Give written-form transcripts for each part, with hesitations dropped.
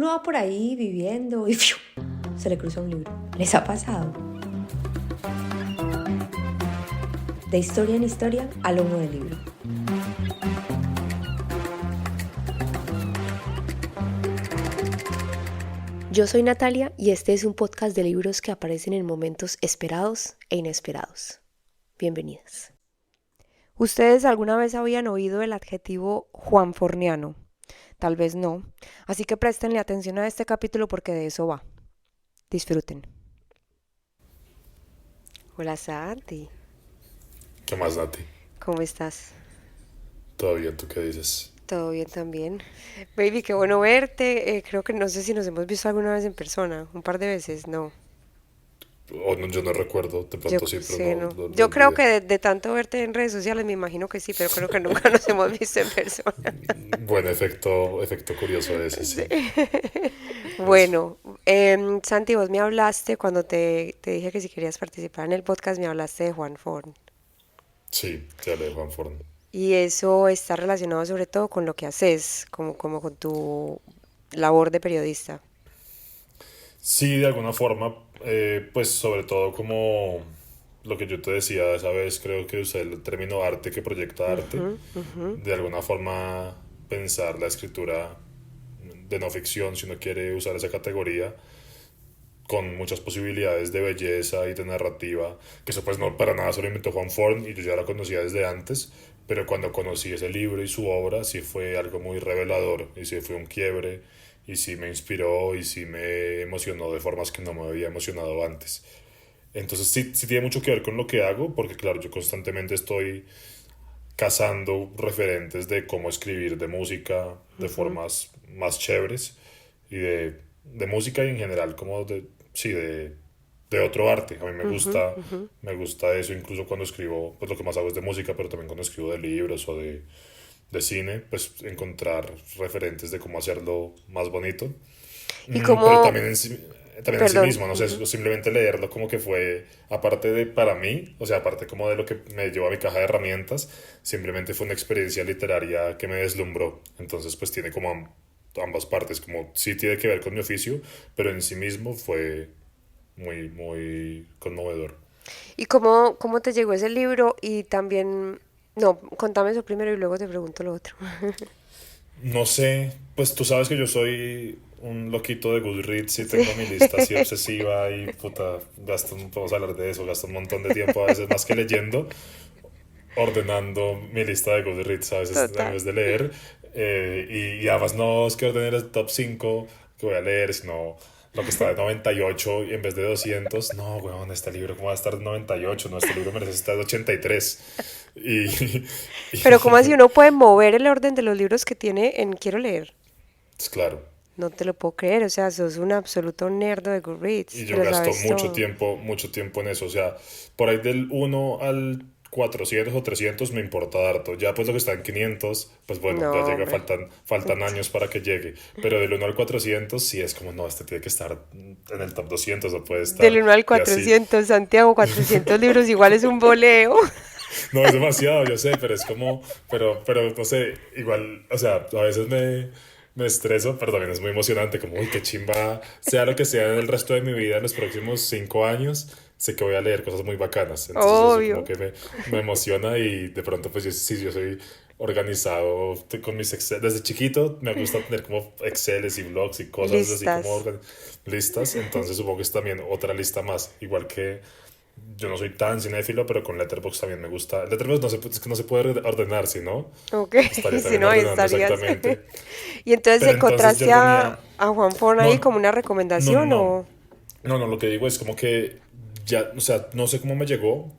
Uno va por ahí viviendo y ¡fiu! Se le cruza un libro. ¿Les ha pasado? De historia en historia a lomo del libro. Yo soy Natalia y este es un podcast de libros que aparecen en momentos esperados e inesperados. Bienvenidas. ¿Ustedes alguna vez habían oído el adjetivo juanforniano? Tal vez no, así que préstenle atención a este capítulo porque de eso va. Disfruten. Hola Santi, ¿Qué más, Nati? ¿cómo estás? ¿Todo bien? ¿Tú qué dices? Todo bien también. Baby, qué bueno verte. Creo que no sé si nos hemos visto alguna vez en persona, un par de veces, no. O no, yo no recuerdo, de Yo pronto sí, pero sí, no no. lo Yo creo que olvidé. de tanto verte en redes sociales me imagino que sí, pero creo que nunca nos hemos visto en persona. Buen efecto curioso ese, Sí. sí. Eso. Bueno, Santi, vos me hablaste cuando te dije que si querías participar en el podcast, me hablaste de Juan Forn. Sí, te hablé de Juan Forn. Y eso está relacionado sobre todo con lo que haces, como con tu labor de periodista. Sí, de alguna forma, pues sobre todo como lo que yo te decía esa vez, creo que usé el término arte que proyecta arte. De alguna forma pensar la escritura de no ficción, si uno quiere usar esa categoría, con muchas posibilidades de belleza y de narrativa, que eso pues no para nada solo inventó Juan Forn y yo ya la conocía desde antes, pero cuando conocí ese libro y su obra sí fue algo muy revelador y sí fue un quiebre y sí me inspiró y sí me emocionó de formas que no me había emocionado antes. Entonces sí tiene mucho que ver con lo que hago, porque claro, yo constantemente estoy cazando referentes de cómo escribir de música de formas más chéveres y de música y en general como sí, de otro arte. A mí me gusta eso incluso cuando escribo, pues lo que más hago es de música, pero también cuando escribo de libros o de cine, pues encontrar referentes de cómo hacerlo más bonito. Y Pero como, también en sí perdón, mismo, no sé, simplemente leerlo como que fue, aparte de para mí, o sea, aparte como de lo que me llevó a mi caja de herramientas, simplemente fue una experiencia literaria que me deslumbró. Entonces, pues tiene como ambas partes, como sí tiene que ver con mi oficio, pero en sí mismo fue muy conmovedor. ¿y cómo te llegó ese libro? Y también, no, contame eso primero y luego te pregunto lo otro. No sé, pues tú sabes que yo soy un loquito de Goodreads y Sí. tengo mi lista así obsesiva y puta, podemos hablar de eso, gasto un montón de tiempo a veces más que leyendo, ordenando mi lista de Goodreads a veces en Total. vez de leer. Y además no es que ordene el top 5 que voy a leer, sino lo que está de 98 y en vez de 200. No, weón, este libro, ¿cómo va a estar de 98? No, este libro merece estar de 83. Y, Pero ¿cómo así y uno puede mover el orden de los libros que tiene en Quiero leer? pues claro. No te lo puedo creer, o sea, sos un absoluto nerdo de Goodreads, Y te yo lo gasto sabes todo. mucho tiempo en eso. O sea, por ahí del 1 al 400 o 300 me importa harto. Ya pues lo que está en 500 pues bueno, ya No, llega, hombre. faltan años para que llegue. Pero del 1 al 400 sí es como, no, este tiene que estar en el top 200 o puede Del estar 1 al y así. 400, Santiago, 400 libros igual es un voleo. No, es demasiado, yo sé, pero es como, pero no sé, igual, o sea, a veces me estreso, pero también es muy emocionante, como, uy, qué chimba, sea lo que sea en el resto de mi vida, en los próximos 5 años, sé que voy a leer cosas muy bacanas, entonces eso como Obvio. que me emociona y de pronto, pues yo, sí, yo soy organizado con mis Excel, desde chiquito me gusta tener como Exceles y blogs y cosas así como Listas. listas, entonces supongo que es también otra lista más, igual que yo no soy tan cinéfilo, pero con Letterboxd también me gusta. Letterboxd es que no se puede ordenar, si no, Ok, estaría si también no, ahí ordenando estarías. exactamente. Y entonces Pero entonces yo encontraste ordené. a Juan Fon ahí No, como una no, recomendación no. o... No, lo que digo es como que ya, o sea, no sé cómo me llegó,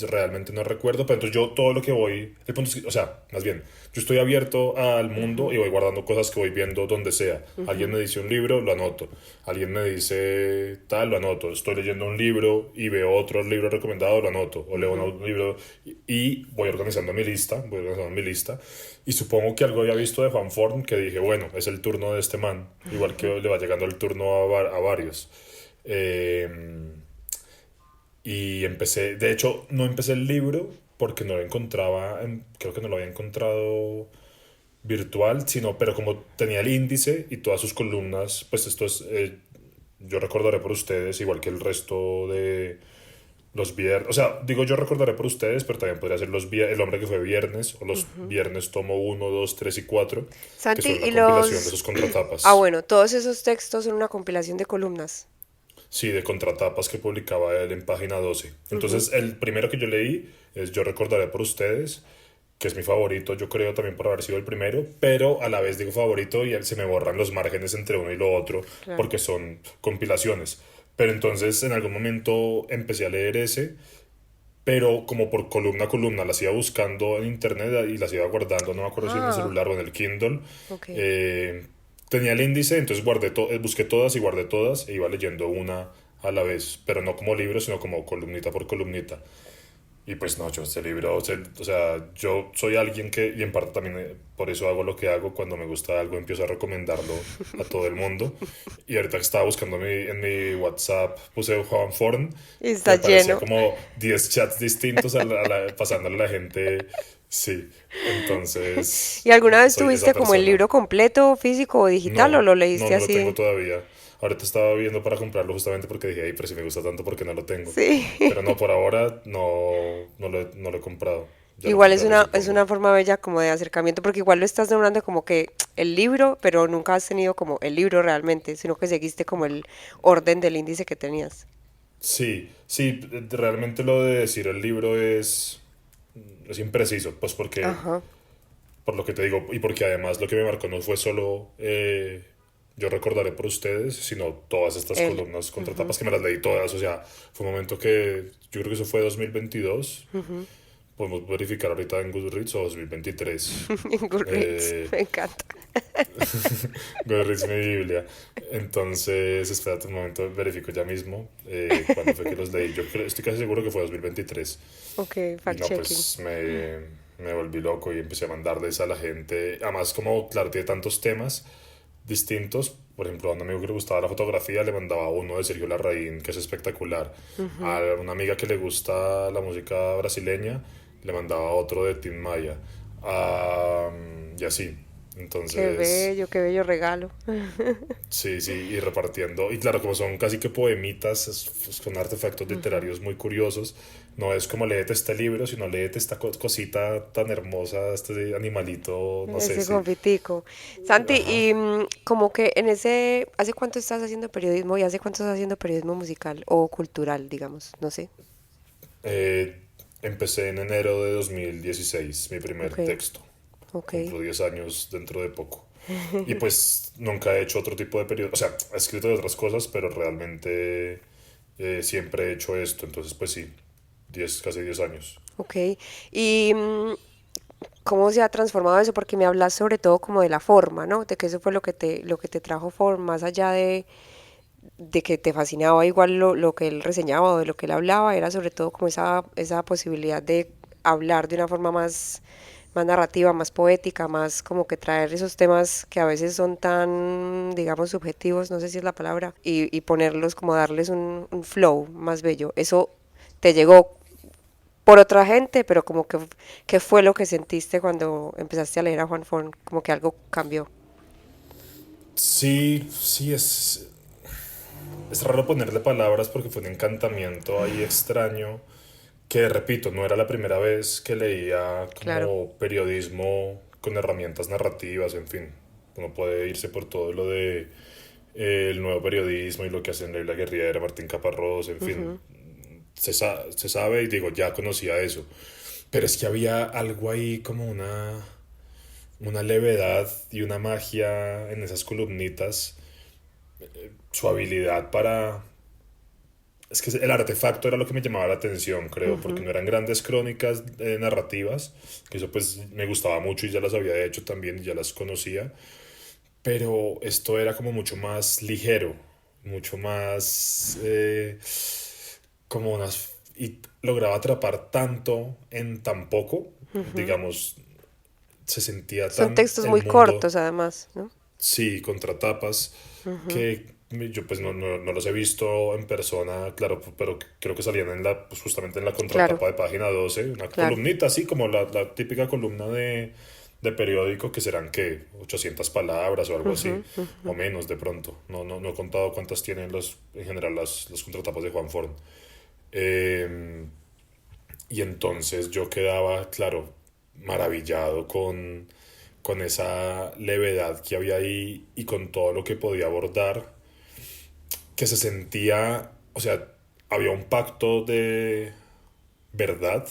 realmente no recuerdo, pero entonces yo todo lo que voy, el punto es que, o sea, más bien, yo estoy abierto al mundo y voy guardando cosas que voy viendo donde sea. Alguien me dice un libro, lo anoto. Alguien me dice tal, lo anoto. Estoy leyendo un libro y veo otro libro recomendado, lo anoto. O leo un libro y voy organizando mi lista. Y supongo que algo había visto de Juan Forn que dije, bueno, es el turno de este man. Igual que le va llegando el turno a varios. Eh, y empecé, de hecho, no empecé el libro porque no lo encontraba, creo que no lo había encontrado virtual, sino, pero como tenía el índice y todas sus columnas, pues esto es, yo recordaré por ustedes, igual que el resto de los viernes, o sea, digo yo recordaré por ustedes, pero también podría ser el hombre que fue viernes, o los viernes tomo uno 2 3 y 4 que Santi, son una y compilación de los... esos Ah, contratapas. bueno, todos esos textos son una compilación de columnas. Sí, de contratapas que publicaba él en Página 12. Entonces, el primero que yo leí es Yo recordaré por ustedes, que es mi favorito, yo creo también por haber sido el primero, pero a la vez digo favorito y se me borran los márgenes entre uno y lo otro Claro. porque son compilaciones. Pero entonces en algún momento empecé a leer ese, pero como por columna a columna las iba buscando en internet y las iba guardando, no me acuerdo si en el Ah, celular o en el Kindle. ok. Tenía el índice, entonces busqué todas y guardé todas e iba leyendo una a la vez, pero no como libro, sino como columnita por columnita. Y pues no, yo este libro, o sea, yo soy alguien que, y en parte también por eso hago lo que hago, cuando me gusta algo empiezo a recomendarlo a todo el mundo. Y ahorita que estaba buscando en mi WhatsApp, puse Juan Forn Y y está aparecía lleno. como 10 chats distintos pasándole a la gente, sí. ¿Y Entonces, alguna vez soy esa tuviste como el persona. libro completo, físico o digital, o No, lo no, leíste no lo tengo así? todavía. Ahorita estaba viendo para comprarlo justamente porque dije, ay, pero si me gusta tanto, ¿por qué no lo tengo? Sí. Pero no, por ahora no lo he comprado. Igual Ya lo es supongo. una forma bella como de acercamiento, porque igual lo estás nombrando como que el libro, pero nunca has tenido como el libro realmente, sino que seguiste como el orden del índice que tenías. Sí, sí, realmente lo de decir el libro es impreciso, pues porque, Ajá. por lo que te digo, y porque además lo que me marcó no fue solo yo recordaré por ustedes, sino todas estas Él. columnas contratapas que me las leí todas, o sea, fue un momento que yo creo que eso fue 2022. Podemos verificar ahorita en Goodreads o 2023. En Goodreads. Eh, Me encanta. Goodreads mi Biblia. Entonces, espérate un momento, verifico ya mismo cuándo fue que los leí. Estoy casi seguro que fue 2023. Ok, Y no, fact-checking. pues me volví loco y empecé a mandarles a la gente. Además, como, claro, tiene tantos temas distintos. Por ejemplo, a un amigo que le gustaba la fotografía le mandaba uno de Sergio Larraín, que es espectacular. A una amiga que le gusta la música brasileña, le mandaba otro de Tim Maya. Y así. Entonces, Qué bello regalo. sí, sí, y repartiendo. Y claro, como son casi que poemitas, son artefactos literarios muy curiosos. No es como léete este libro, sino léete esta cosita tan hermosa, este animalito, no sé Ese si. confitico. Santi, Ajá. y como que en ese, ¿hace cuánto estás haciendo periodismo y hace cuánto estás haciendo periodismo musical o cultural, digamos? No sé. Eh, Empecé en enero de 2016 mi primer Ok, texto. ok. Cumplo 10 años dentro de poco. Y pues nunca he hecho otro tipo de periodismo. O sea, he escrito de otras cosas, pero realmente siempre he hecho esto. Entonces, pues sí, casi 10 años. Ok. Y cómo se ha transformado eso, porque me hablas sobre todo como de la forma, ¿no? De que eso fue lo que te trajo forma, más allá de que te fascinaba igual lo que él reseñaba o de lo que él hablaba, era sobre todo como esa posibilidad de hablar de una forma más narrativa, más poética, más como que traer esos temas que a veces son tan, digamos, subjetivos, no sé si es la palabra, y ponerlos como darles un flow más bello. Eso te llegó por otra gente, pero como que, ¿qué fue lo que sentiste cuando empezaste a leer a Juan Forn? Como que algo cambió. Sí, sí, es raro ponerle palabras porque fue un encantamiento ahí extraño que, repito, no era la primera vez que leía Claro. como periodismo con herramientas narrativas, en fin. Uno puede irse por todo lo de el nuevo periodismo y lo que hacen Leila Guerriera, Martín Caparrós, en fin. Se sabe y digo, ya conocía eso. Pero es que había algo ahí como una levedad y una magia en esas columnitas, su habilidad para... Es que el artefacto era lo que me llamaba la atención, creo, porque no eran grandes crónicas narrativas, que eso pues me gustaba mucho y ya las había hecho también y ya las conocía, pero esto era como mucho más ligero, mucho más como unas... y lograba atrapar tanto en tan poco, digamos, se sentía Son tan textos el muy mundo. cortos además, ¿no? Sí, contratapas que yo pues no los he visto en persona, claro, pero creo que salían pues, justamente en la Claro, contratapa de Página 12 una claro. columnita así como la típica columna de periódico, que serán, ¿qué? 800 palabras o algo así, o menos de pronto. No he contado cuántas tienen en general los contratapas de Juan Forn. Y entonces yo quedaba, claro, maravillado con esa levedad que había ahí y con todo lo que podía abordar, que se sentía, o sea, había un pacto de verdad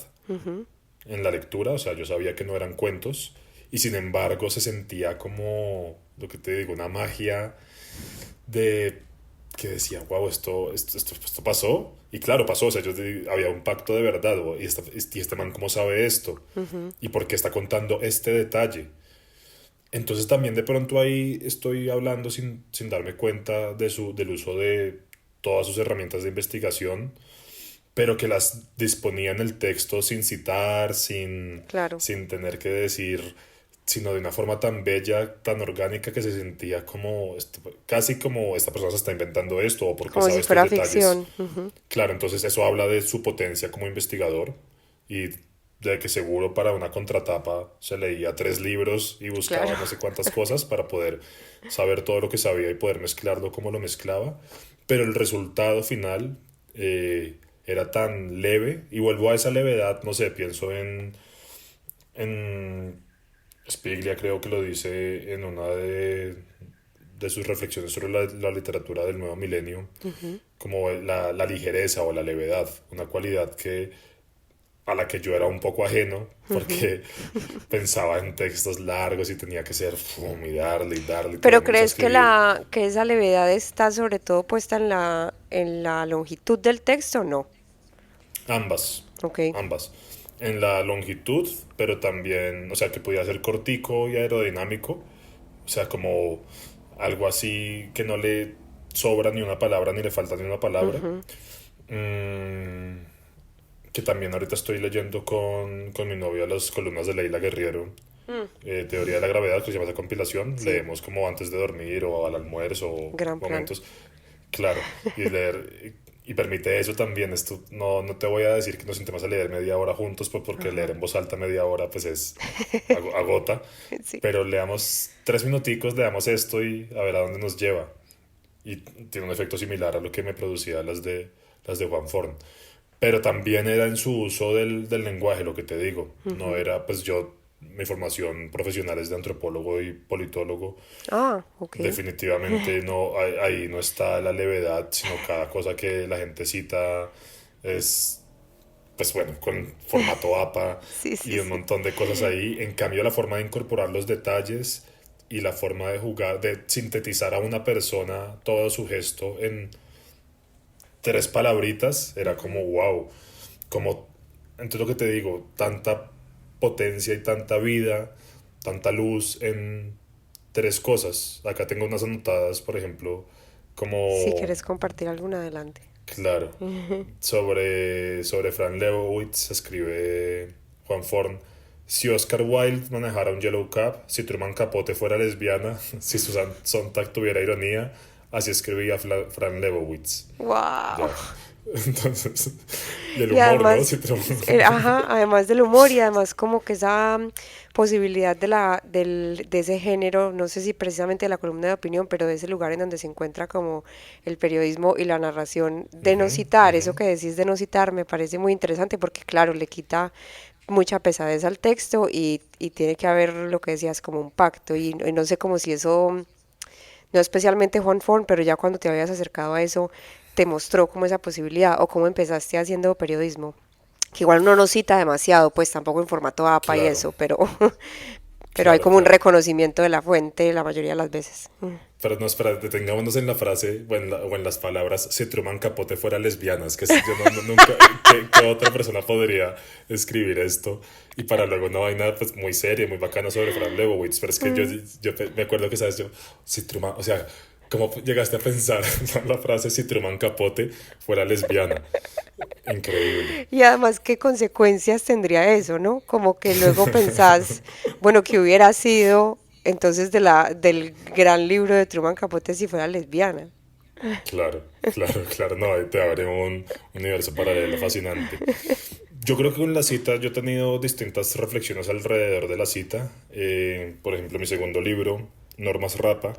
en la lectura, o sea, yo sabía que no eran cuentos y sin embargo se sentía como, lo que te digo, una magia de que decía, wow, esto pasó. Y claro, pasó, o sea, había un pacto de verdad, y este man, ¿cómo sabe esto? ¿Y por qué está contando este detalle? Entonces también de pronto ahí estoy hablando sin darme cuenta del uso de todas sus herramientas de investigación, pero que las disponía en el texto sin citar, Claro. sin tener que decir, sino de una forma tan bella, tan orgánica, que se sentía como, casi como esta persona se está inventando esto o porque Como sabe si estos fuera detalles. ficción. Ujú. Claro, entonces eso habla de su potencia como investigador y de que seguro para una contratapa se leía 3 libros y buscaba Claro. no sé cuántas cosas para poder saber todo lo que sabía y poder mezclarlo como lo mezclaba. Pero el resultado final era tan leve, y vuelvo a esa levedad, no sé, pienso en Spiglia, creo que lo dice en una de sus reflexiones sobre la literatura del nuevo milenio, como la ligereza o la levedad, una cualidad a la que yo era un poco ajeno, porque pensaba en textos largos y tenía que ser y darle y darle y todo Pero el mundo a ¿crees que escribir. que esa levedad está sobre todo puesta en en la longitud del texto? No. Ambas, Ok. ambas. En la longitud, pero también, o sea, que podía ser cortico y aerodinámico, o sea, como algo así que no le sobra ni una palabra ni le falta ni una palabra. Mm, que también ahorita estoy leyendo con mi novia las columnas de Leila Guerriero, Teoría de la Gravedad, que se llama esa compilación. Sí, Leemos como antes de dormir o al almuerzo o gran plan. momentos. Claro, y leer, y permite eso también. Esto, no te voy a decir que nos sentemos a leer media hora juntos, pues porque leer en voz alta media hora pues agota, Sí. pero leamos 3 minuticos, leamos esto y a ver a dónde nos lleva. Y tiene un efecto similar a lo que me producía las de Juan Forn. Pero también era en su uso del lenguaje, lo que te digo. No era, pues yo, mi formación profesional es de antropólogo y politólogo. Ah, ok. Definitivamente no, ahí no está la levedad, sino cada cosa que la gente cita es, pues bueno, con formato APA Sí, sí, y un sí. montón de cosas ahí. En cambio, la forma de incorporar los detalles y la forma de jugar, de sintetizar a una persona todo su gesto en 3 palabritas, era como wow, como, entonces lo que te digo, tanta potencia y tanta vida, tanta luz en 3 cosas. Acá tengo unas anotadas, por ejemplo, Si como, quieres compartir alguna, adelante. claro, sobre Frank Lebowitz escribe Juan Forn: si Oscar Wilde manejara un Yellow Cab, si Truman Capote fuera lesbiana, si Susan Sontag tuviera ironía, así escribía Frank Lebowitz. Wow. Ya. Entonces, y el Y humor, ¿no? además, Si Truman... ajá, además del humor y además como que esa posibilidad de ese género, no sé si precisamente de la columna de opinión, pero de ese lugar en donde se encuentra como el periodismo y la narración de no Ujú, citar, ujú. eso que decís de no citar me parece muy interesante porque claro, le quita mucha pesadez al texto y tiene que haber lo que decías como un pacto y no sé como si eso, no especialmente Juan Forn, pero ya cuando te habías acercado a eso, te mostró como esa posibilidad o cómo empezaste haciendo periodismo. Que igual uno no cita demasiado, pues tampoco en formato APA y Claro, eso, pero hay claro, como un claro. reconocimiento de la fuente la mayoría de las veces. Pero no, espera, detengámonos en la frase o en las palabras: si Truman Capote fuera lesbiana. Es que yo nunca, ¿qué otra persona podría escribir esto? Y para luego una vaina pues muy seria, muy bacana sobre Frank Lebowitz. Pero es que me acuerdo que, ¿sabes? Yo, si Truman, o sea, ¿cómo llegaste a pensar la frase si Truman Capote fuera lesbiana? Increíble. Y además, ¿qué consecuencias tendría eso, no? Como que luego pensás, bueno, ¿qué hubiera sido entonces del gran libro de Truman Capote si fuera lesbiana? Claro, claro, claro, no, ahí te abre un universo paralelo fascinante. Yo creo que con la cita yo he tenido distintas reflexiones alrededor de la cita. Por ejemplo, mi segundo libro, Normas Rapa,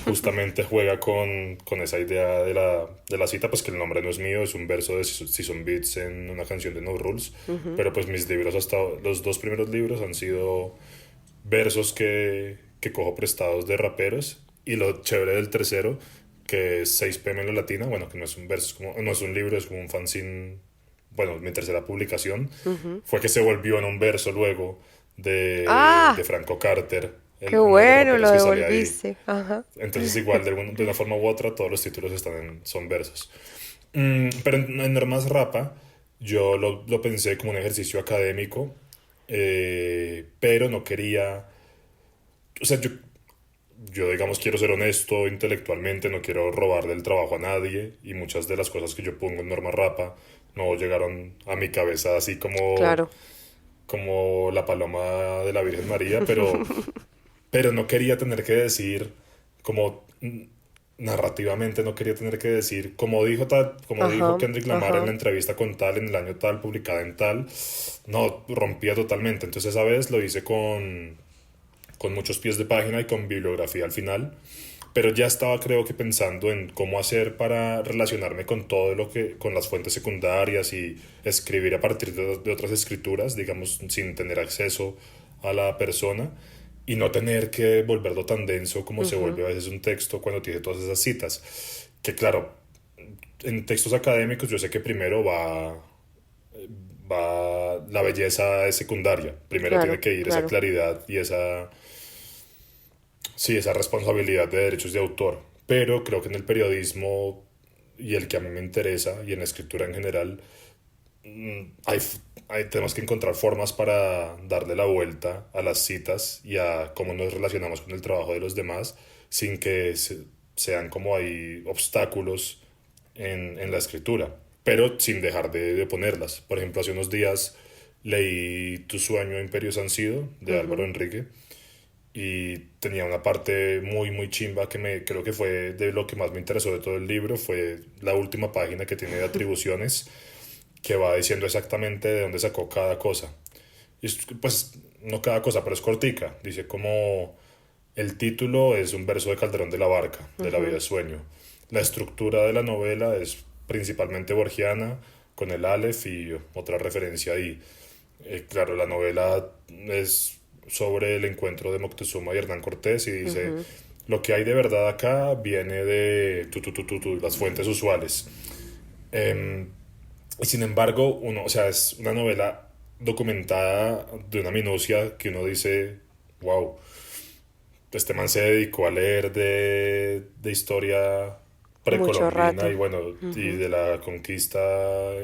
justamente juega con esa idea de la cita, pues que el nombre no es mío, es un verso de Season Beats en una canción de No Rules, pero pues mis libros, hasta los dos primeros libros han sido versos que cojo prestados de raperos, y lo chévere del tercero, que es 6 PM en la Latina, bueno, que no es un verso, no es un libro, es como un fanzine, bueno, mi tercera publicación, fue que se volvió en un verso luego de Ah, Franco Carter, qué uno de los bueno, lo raperos que sale ahí. devolviste. Ajá. Entonces igual de una forma u otra todos los títulos son versos. Pero en Normas Rapa yo lo pensé como un ejercicio académico, pero no quería, o sea, yo digamos quiero ser honesto intelectualmente, no quiero robarle el trabajo a nadie, y muchas de las cosas que yo pongo en Norma Rapa no llegaron a mi cabeza así Claro. como la paloma de la Virgen María, pero no quería tener que decir como narrativamente, no quería tener que decir como dijo tal, como dijo Ajá, Kendrick Lamar en la ajá. entrevista con tal en el año tal, publicada en tal. No, rompía totalmente. Entonces esa vez lo hice con muchos pies de página y con bibliografía al final, pero ya estaba creo que pensando en cómo hacer para relacionarme con todo lo que, con las fuentes secundarias, y escribir a partir de otras escrituras, digamos, sin tener acceso a la persona, y no tener que volverlo tan denso como se vuelve a veces un texto cuando tiene todas esas citas. Que claro, en textos académicos yo sé que primero va la belleza es secundaria, primero tiene Claro, que ir esa claro. claridad y esa, sí, esa responsabilidad de derechos de autor. Pero creo que en el periodismo, y el que a mí me interesa, y en la escritura en general, hay, tenemos que encontrar formas para darle la vuelta a las citas y a cómo nos relacionamos con el trabajo de los demás, sin que sean como hay obstáculos en la escritura, pero sin dejar de ponerlas. Por ejemplo, hace unos días leí Tu sueño, Imperio Sancido, de Álvaro Enrique, y tenía una parte muy muy chimba que me creo que fue de lo que más me interesó de todo el libro. Fue la última página que tiene de atribuciones, que va diciendo exactamente de dónde sacó cada cosa. Y pues no cada cosa, pero es cortica. Dice como el título es un verso de Calderón de la Barca, de La vida es sueño. La estructura de la novela es principalmente borgiana, con el Aleph y otra referencia ahí. Claro, la novela es sobre el encuentro de Moctezuma y Hernán Cortés, y dice, lo que hay de verdad acá viene de las fuentes usuales. Em, y sin embargo, o sea, es una novela documentada de una minucia que uno dice, wow, este man se dedicó a leer de historia Mucho precolombina y rato. bueno, y de la conquista,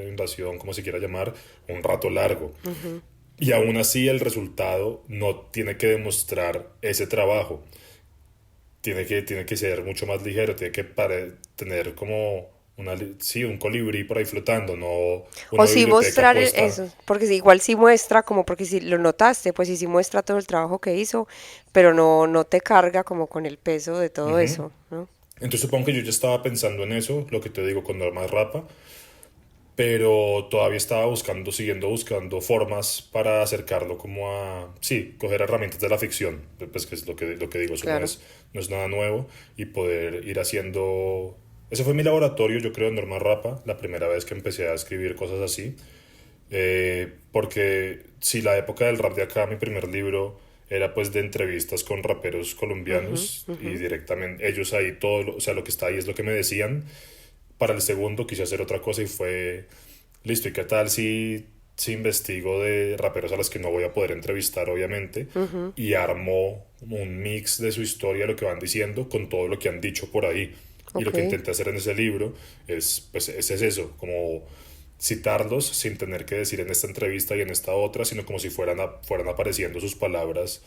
invasión, como se quiera llamar, un rato largo. Y aún así el resultado no tiene que demostrar ese trabajo. Tiene que ser mucho más ligero, tiene que tener como sí, un colibrí por ahí flotando, no O una sí biblioteca mostrar puesta. eso, porque sí, igual sí muestra, como porque si lo notaste, pues sí, sí muestra todo el trabajo que hizo, pero no, no te carga como con el peso de todo eso, ¿no? Entonces supongo que yo ya estaba pensando en eso, lo que te digo con Normas Rapa, pero todavía estaba siguiendo buscando formas para acercarlo como a, sí, coger herramientas de la ficción, pues que es lo que digo, eso Claro. no es nada nuevo, y poder ir haciendo... Ese fue mi laboratorio, yo creo, en Norma Rapa, la primera vez que empecé a escribir cosas así, porque si la época del rap de acá, mi primer libro era pues de entrevistas con raperos colombianos, y directamente ellos ahí todo, o sea, lo que está ahí es lo que me decían. Para el segundo quise hacer otra cosa y fue, listo, ¿y qué tal si investigo de raperos a los que no voy a poder entrevistar, obviamente, y armo un mix de su historia, lo que van diciendo, con todo lo que han dicho por ahí? Y lo Ok. que intenté hacer en ese libro pues, es eso, como citarlos sin tener que decir en esta entrevista y en esta otra, sino como si fueran apareciendo sus palabras,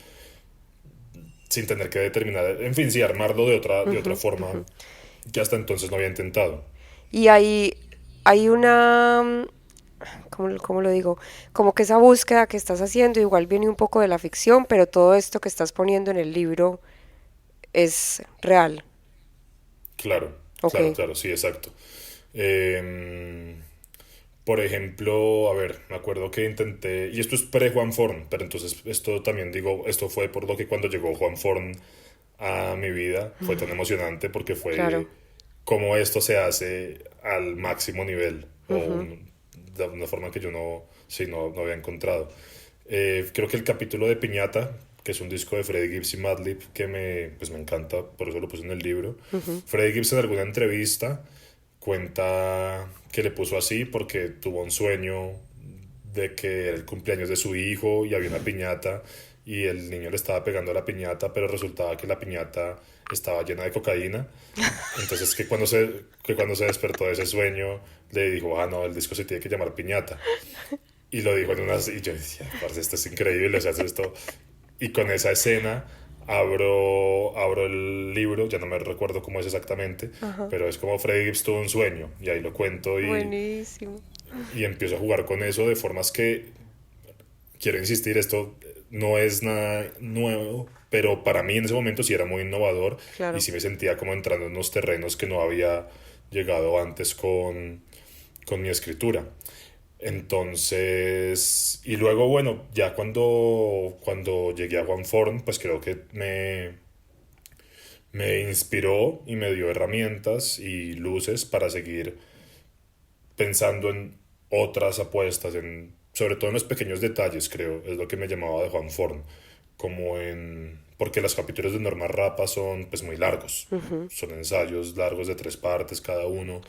sin tener que determinar, en fin, sí, armarlo de otra forma que hasta entonces no había intentado. Y hay una, ¿cómo lo digo? Como que esa búsqueda que estás haciendo igual viene un poco de la ficción, pero todo esto que estás poniendo en el libro es real. Claro, Ok. claro, claro, sí, exacto. Eh, Por ejemplo, a ver, me acuerdo que intenté, y esto es pre-Juan Forn, pero entonces esto también digo, esto fue por lo que cuando llegó Juan Forn a mi vida fue tan emocionante porque Claro. fue como esto se hace al máximo nivel de una forma que yo no, sí, no había encontrado. Creo que el capítulo de Piñata, que es un disco de Freddie Gibbs y Madlib que pues me encanta, por eso lo puse en el libro. Freddie Gibbs en alguna entrevista cuenta que le puso así porque tuvo un sueño de que era el cumpleaños de su hijo y había una piñata y el niño le estaba pegando a la piñata, pero resultaba que la piñata estaba llena de cocaína. Entonces que cuando se despertó de ese sueño le dijo, ah, no, el disco se tiene que llamar Piñata. Y lo dijo en unas... Y yo decía, parce, esto es increíble, o sea, esto... Y con esa escena abro el libro, ya no me recuerdo cómo es exactamente, pero es como Freddie Gibbs tuvo un sueño, y ahí lo cuento Buenísimo. y empiezo a jugar con eso de formas que, quiero insistir, esto no es nada nuevo, pero para mí en ese momento sí era muy innovador y Claro. sí me sentía como entrando en unos terrenos que no había llegado antes con mi escritura. Entonces, y luego, bueno, ya cuando llegué a Juan Forn, pues creo que me inspiró y me dio herramientas y luces para seguir pensando en otras apuestas, sobre todo en los pequeños detalles, creo, es lo que me llamaba de Juan Forn, como en... porque los capítulos de Norma Rapa son pues muy largos, son ensayos largos de 3 partes cada uno.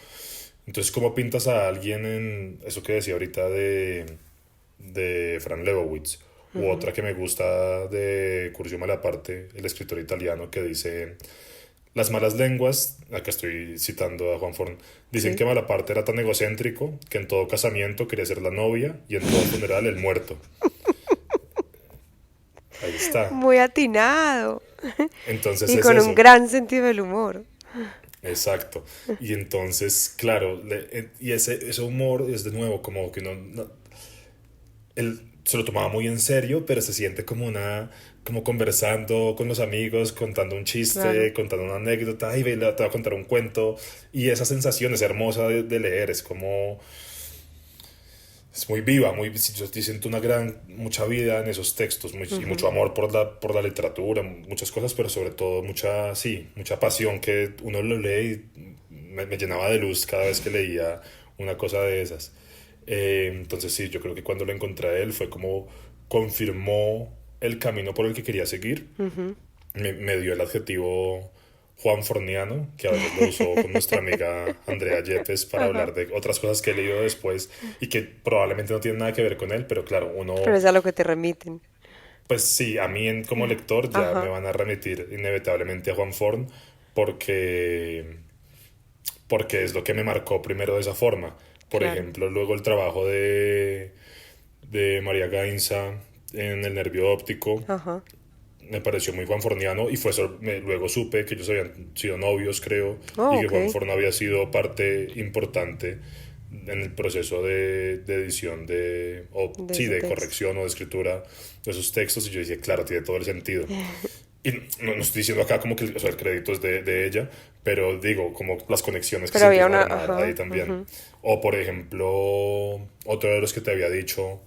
Entonces, ¿cómo pintas a alguien en eso que decía ahorita de Fran Lebowitz? U otra que me gusta de Curcio Malaparte, el escritor italiano, que dice: las malas lenguas, acá estoy citando a Juan Forn, dicen Sí. que Malaparte era tan egocéntrico que en todo casamiento quería ser la novia y en todo funeral el muerto. Ahí está. Muy atinado. Entonces Y es con un eso. gran sentido del humor. Exacto. Y entonces, claro, y ese humor es de nuevo como que él se lo tomaba muy en serio, pero se siente como como conversando con los amigos, contando un chiste, Claro. contando una anécdota, y ve, te va a contar un cuento, y esa sensación es hermosa de leer, es muy viva, yo siento mucha vida en esos textos, y mucho amor por la literatura, muchas cosas, pero sobre todo mucha pasión que uno lo lee y me llenaba de luz cada vez que leía una cosa de esas. Entonces sí, yo creo que cuando lo encontré a él fue como confirmó el camino por el que quería seguir. Me dio el adjetivo Juan Forniano, que a veces lo uso con nuestra amiga Andrea Yepes para Ajá. hablar de otras cosas que he leído después y que probablemente no tienen nada que ver con él, pero claro, Pero uno, es a lo que te remiten. pues sí, a mí como lector ya me Ajá. van a remitir inevitablemente a Juan Forn porque, porque es lo que me marcó primero de esa forma. Por Claro. ejemplo, luego el trabajo de María Gainza en El Nervio Óptico Ajá. me pareció muy juanforniano y luego supe que ellos habían sido novios, creo, y Oh, que ok. Juan Forn había sido parte importante en el proceso de edición De sí, ese de texto. corrección o de escritura de esos textos y yo decía, claro, tiene todo el sentido. Y no estoy diciendo acá como que o sea, el crédito es de ella, pero digo, como las conexiones que Pero se había empiezan a una. armar ahí Ajá. también. Ujú. O por ejemplo, otro de los que te había dicho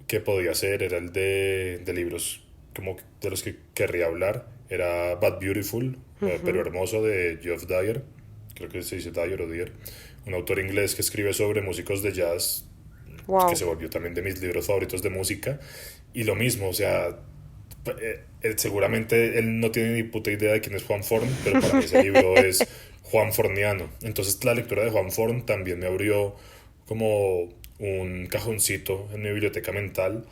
que podía ser era el de libros como de los que querría hablar. Era Bad Beautiful, pero hermoso, de Geoff Dyer. Creo que se dice Dyer o Dyer. Un autor inglés que escribe sobre músicos de jazz, que Wow. se volvió también de mis libros favoritos de música. Y lo mismo, o sea, seguramente él no tiene ni puta idea de quién es Juan Forn, pero para mí ese libro es Juan Forniano. Entonces la lectura de Juan Forn también me abrió como un cajoncito en mi biblioteca mental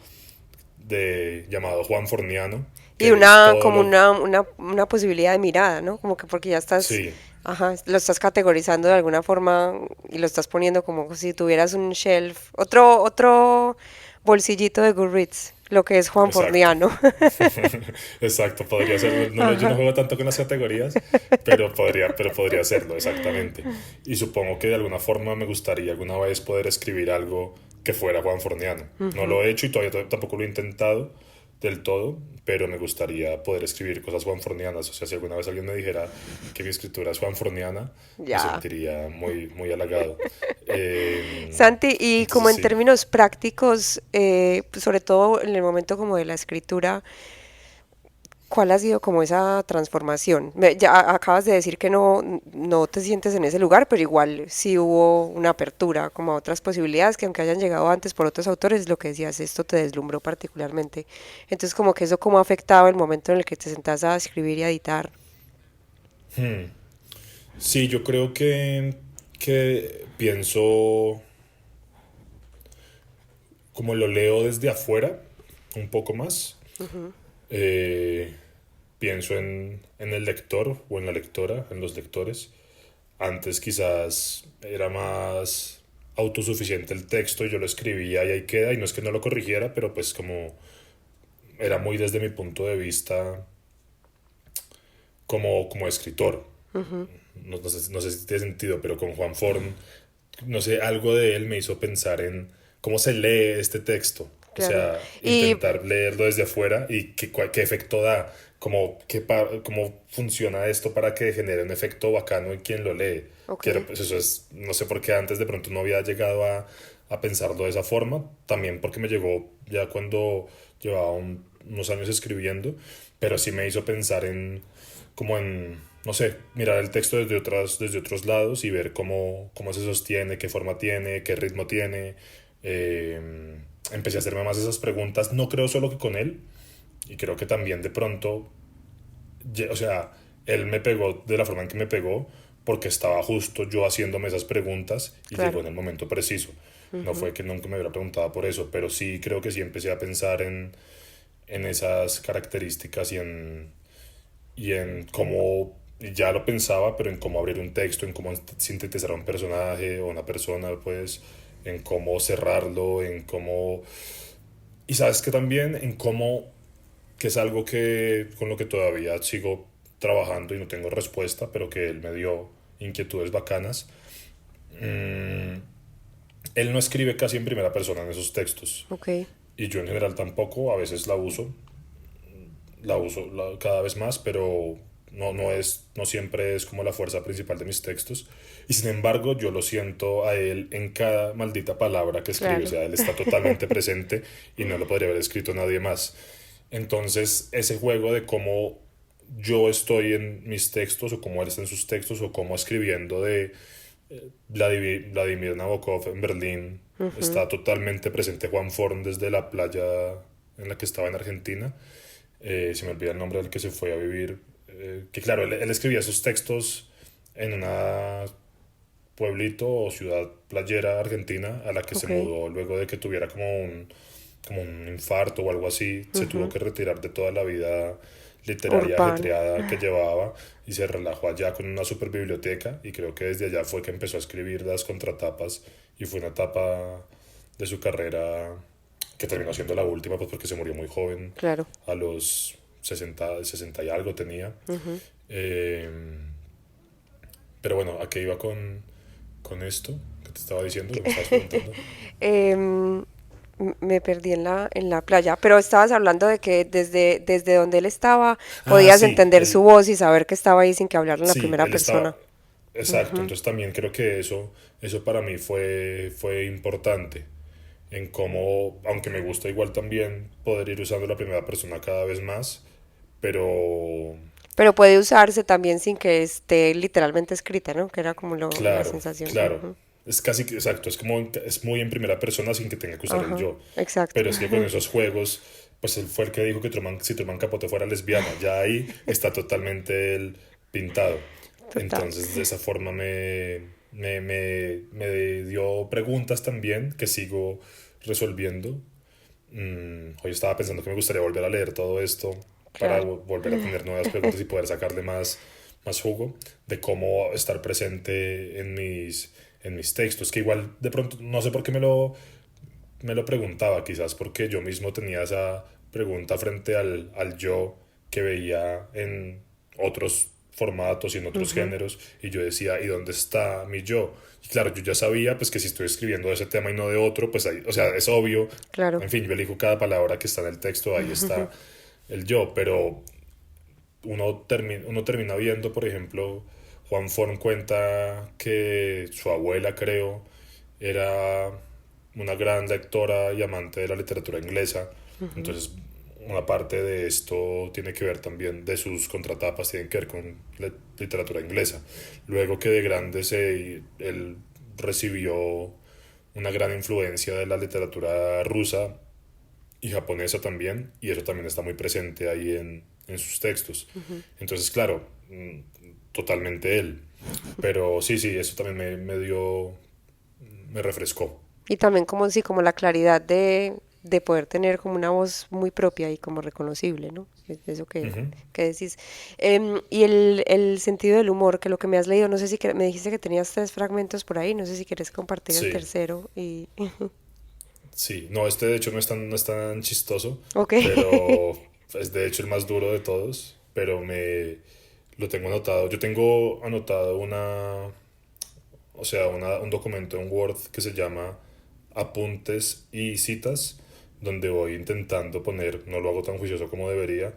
llamado Juan Forniano, Y que es todo como lo... una posibilidad de mirada, ¿no? Como que porque ya estás, Sí, ajá, lo estás categorizando de alguna forma y lo estás poniendo como si tuvieras un shelf, otro bolsillito de Goodreads, lo que es Juan exacto. Forniano. Exacto, podría ser. Yo no Ajá. juego tanto con las categorías, pero podría serlo, exactamente. Y supongo que de alguna forma me gustaría alguna vez poder escribir algo que fuera Juan Forniano. No lo he hecho y todavía tampoco lo he intentado, del todo, pero me gustaría poder escribir cosas juanfornianas. O sea, si alguna vez alguien me dijera que mi escritura es juanforniana, me Ya. sentiría muy, muy halagado. Santi, y como Entonces en sí. términos prácticos, pues, sobre todo en el momento como de la escritura, ¿cuál ha sido como esa transformación? Ya acabas de decir que no te sientes en ese lugar, pero igual sí hubo una apertura como a otras posibilidades que aunque hayan llegado antes por otros autores, lo que decías, esto te deslumbró particularmente. Entonces, como que eso cómo ha afectado el momento en el que te sentás a escribir y a editar. Sí, yo creo que pienso como lo leo desde afuera, un poco más. Eh, Pienso en el lector o en la lectora, en los lectores. Antes quizás era más autosuficiente el texto, yo lo escribía y ahí queda, y no es que no lo corrigiera, pero pues como era muy desde mi punto de vista como escritor. No sé si tiene sentido, pero con Juan Forn, no sé, algo de él me hizo pensar en cómo se lee este texto. O Claro. sea, Y intentar leerlo desde afuera y qué efecto da, cómo funciona esto para que genere un efecto bacano en quien lo lee. ok, Quiero, pues eso es, no sé por qué antes de pronto no había llegado a pensarlo de esa forma, también porque me llegó ya cuando llevaba unos años escribiendo, pero sí me hizo pensar como en, no sé, mirar el texto desde otros lados y ver cómo se sostiene, qué forma tiene, qué ritmo tiene. Empecé a hacerme más esas preguntas, no creo solo que con él, y creo que también de pronto, o sea, él me pegó de la forma en que me pegó porque estaba justo yo haciéndome esas preguntas y llegó claro. en el momento preciso. No fue que nunca me hubiera preguntado por eso, pero sí creo que sí empecé a pensar en esas características y en cómo, ya lo pensaba, pero en cómo abrir un texto, en cómo sintetizar a un personaje o una persona, pues, en cómo cerrarlo, en cómo... Y sabes que también en cómo, que es algo que con lo que todavía sigo trabajando y no tengo respuesta, pero que él me dio inquietudes bacanas. Mm, Él no escribe casi en primera persona en esos textos. Ok, Y yo en general tampoco, a veces la uso cada vez más, pero no siempre es como la fuerza principal de mis textos. Y sin embargo, yo lo siento a él en cada maldita palabra que escribe. O claro. sea, él está totalmente presente y no lo podría haber escrito nadie más. Entonces, ese juego de cómo yo estoy en mis textos o cómo él está en sus textos o cómo escribiendo de Vladimir Nabokov en Berlín, está totalmente presente Juan Forn desde la playa en la que estaba en Argentina. Se me olvida el nombre del que se fue a vivir. Que claro, él escribía esos textos en una pueblito o ciudad playera argentina a la que se Ok. mudó luego de que tuviera como un infarto o algo así. Se tuvo que retirar de toda la vida literaria Urbana. ajetreada que llevaba y se relajó allá con una super biblioteca, y creo que desde allá fue que empezó a escribir las contratapas, y fue una etapa de su carrera que terminó siendo la última, pues porque se murió muy joven, Claro. a los 60 y algo tenía. Eh, pero bueno, ¿a qué iba con esto que te estaba diciendo, que me estabas preguntando? Em, Me perdí en la playa, pero estabas hablando de que desde donde él estaba Ah, podías sí, entender su voz y saber que estaba ahí sin que hablara en la sí, primera él persona. estaba, exacto, entonces también creo que eso para mí fue importante en cómo, aunque me gusta igual también poder ir usando la primera persona cada vez más, pero Pero puede usarse también sin que esté literalmente escrita, ¿no? Que era como la claro, sensación. claro, Ujú. es casi que exacto, es muy en primera persona sin que tenga que usar el Ajá, yo, exacto. pero es que con esos juegos, pues él fue el que dijo que si Truman Capote fuera lesbiana, ya ahí está totalmente él pintado. Total. Entonces de esa forma me dio preguntas también que sigo resolviendo. Hoy estaba pensando que me gustaría volver a leer todo esto para Claro. volver a tener nuevas preguntas y poder sacarle más jugo de cómo estar presente en mis textos, que igual de pronto no sé por qué me lo preguntaba, quizás porque yo mismo tenía esa pregunta frente al yo que veía en otros formatos y en otros géneros, y yo decía, ¿y dónde está mi yo? Y claro, yo ya sabía pues que si estoy escribiendo de ese tema y no de otro, pues ahí, o sea, es obvio, Claro. en fin, yo elijo cada palabra que está en el texto, ahí está el yo, pero uno termina viendo, por ejemplo, Juan Forn cuenta que su abuela, creo, era una gran lectora y amante de la literatura inglesa, entonces una parte de esto tiene que ver también, de sus contratapas tienen que ver con literatura inglesa. Luego que de grande él recibió una gran influencia de la literatura rusa y japonesa también, y eso también está muy presente ahí en sus textos. Entonces, claro, totalmente él. Pero sí, sí, eso también me refrescó. Y también como sí, como la claridad de poder tener como una voz muy propia y como reconocible, ¿no? Es eso Ujú. que decís. Y el sentido del humor, que lo que me has leído, no sé si me dijiste que tenías 3 fragmentos por ahí, no sé si quieres compartir el Sí, tercero y... sí. No, este de hecho no es tan chistoso, Ok. pero es de hecho el más duro de todos, pero lo tengo anotado. Yo tengo anotado o sea, un documento en Word que se llama Apuntes y citas, donde voy intentando poner, no lo hago tan juicioso como debería,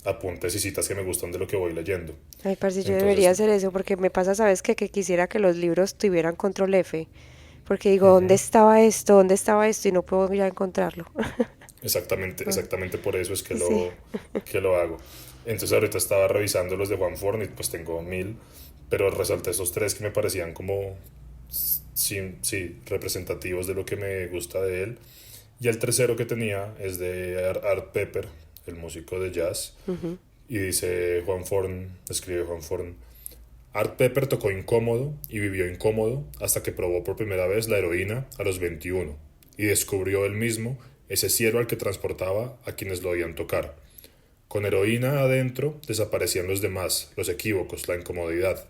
apuntes y citas que me gustan de lo que voy leyendo. Ay, parce, yo debería Entonces, hacer eso porque me pasa, ¿sabes qué? Que quisiera que los libros tuvieran control F. Porque digo, ¿dónde estaba esto? ¿Dónde estaba esto? Y no puedo ya encontrarlo. exactamente por eso es Sí. que lo hago. Entonces ahorita estaba revisando los de Juan Forn y pues tengo 1000, pero resalté esos tres que me parecían como, sí, sí, representativos de lo que me gusta de él. Y el tercero que tenía es de Art Pepper, el músico de jazz. Y dice Juan Forn, escribe Juan Forn, Art Pepper tocó incómodo y vivió incómodo hasta que probó por primera vez la heroína a los 21 y descubrió él mismo ese cielo al que transportaba a quienes lo oían tocar. Con heroína adentro desaparecían los demás, los equívocos, la incomodidad.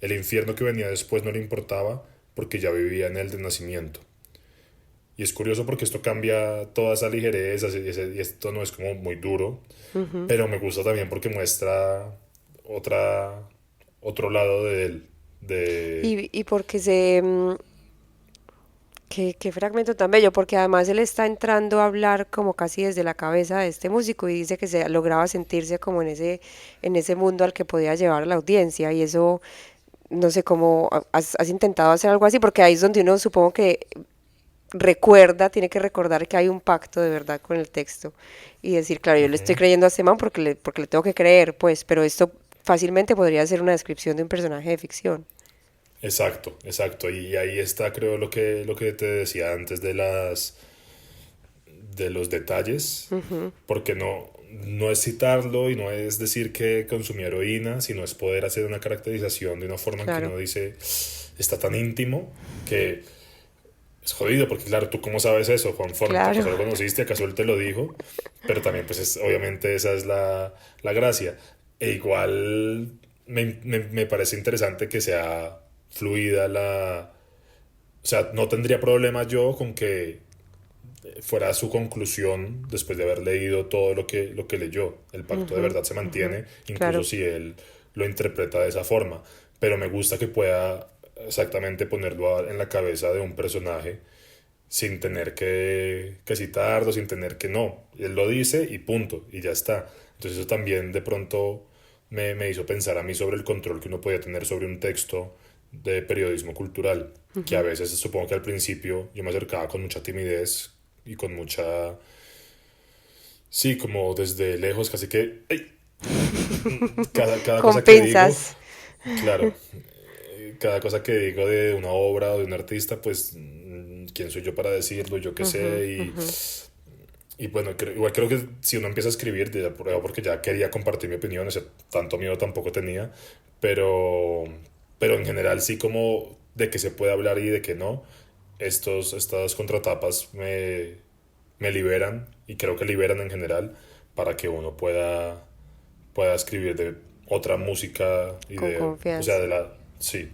El infierno que venía después no le importaba porque ya vivía en él de nacimiento. Y es curioso porque esto cambia toda esa ligereza y esto no es como muy duro, pero me gusta también porque muestra otra, otro lado de él, de... Y porque qué fragmento tan bello, porque además él está entrando a hablar como casi desde la cabeza de este músico y dice que se lograba sentirse como en ese mundo al que podía llevar a la audiencia y eso, no sé cómo has intentado hacer algo así, porque ahí es donde uno supongo que tiene que recordar que hay un pacto de verdad con el texto y decir, claro, yo le estoy creyendo a este man porque le tengo que creer, pues, pero esto fácilmente podría ser una descripción de un personaje de ficción. Exacto, exacto. Y ahí está, creo, lo que te decía antes de los detalles, porque no es citarlo y no es decir que consumía heroína, sino es poder hacer una caracterización de una forma en que Claro, uno dice, está tan íntimo que es jodido, porque claro, tú cómo sabes eso, Juan Forn, claro. ¿acaso lo conociste? ¿Acaso él te lo dijo? Pero también, pues obviamente esa es la gracia. E igual me parece interesante que sea fluida O sea, no tendría problema yo con que fuera su conclusión después de haber leído todo lo que leyó. El pacto de verdad se mantiene, incluso Claro. si él lo interpreta de esa forma. Pero me gusta que pueda exactamente ponerlo en la cabeza de un personaje sin tener que citarlo, sin tener que no. Él lo dice y punto, y ya está. Entonces eso también de pronto me hizo pensar a mí sobre el control que uno podía tener sobre un texto de periodismo cultural, que a veces supongo que al principio yo me acercaba con mucha timidez y con mucha, sí, como desde lejos, casi que, ¡ay! Cada Con cosa que digo, pinzas. claro, cada cosa que digo de una obra o de un artista, pues, ¿quién soy yo para decirlo? Yo qué sé, y bueno, igual creo que si uno empieza a escribir, ya porque ya quería compartir mi opinión, ese tanto miedo tampoco tenía, pero, pero en general sí como de que se puede hablar y de que no, estas contratapas me liberan y creo que liberan en general para que uno pueda escribir de otra música y Con o sea, confianza. sí.